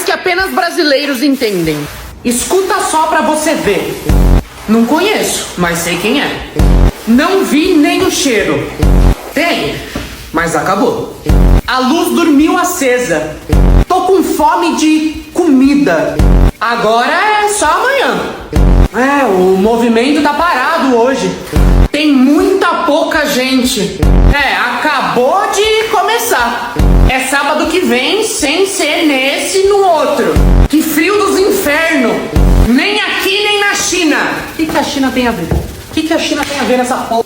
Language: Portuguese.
que apenas brasileiros entendem. Escuta só pra você ver. Não conheço, mas sei quem é. Não vi nem o cheiro. Tem, mas acabou. A luz dormiu acesa. Tô com fome de comida. Agora é só amanhã. O movimento tá parado hoje. Tem muita pouca gente. Acabou de começar. É sábado que vem, sem ser nesse no outro. Que frio dos infernos. Nem aqui, nem na China. O que a China tem a ver? O que a China tem a ver nessa porra?